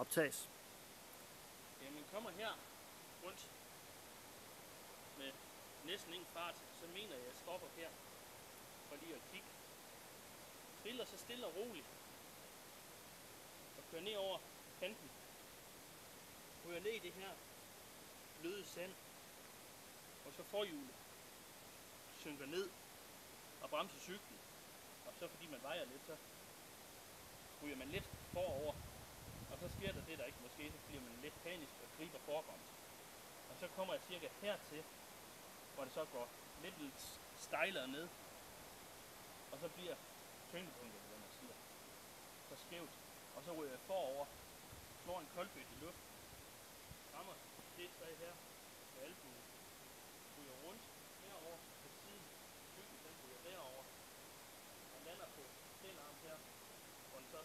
optages. Jamen kommer her rundt med næsten ingen fart, så mener jeg stopper her for lige at kigge. Triller så stille og roligt og kører ned over kanten. Ryger ned i det her bløde sand, og så forhjulet synker ned og bremser cyklen. Og så fordi man vejer lidt, så ryger man lidt forover. Og så sker der det, der ikke måske, så bliver man lidt panisk og griber forbremsen. Og så kommer jeg cirka hertil, hvor det så går lidt stejlere ned. Og så bliver tyngdepunktet, hvad man siger, så skævt. Og så ryger jeg forover, slår en koldbøt i luften, rammer det træ her med albuen, ryger rundt herover på siden, cyklen den ryger derover, og lander på den arm her, hvor den så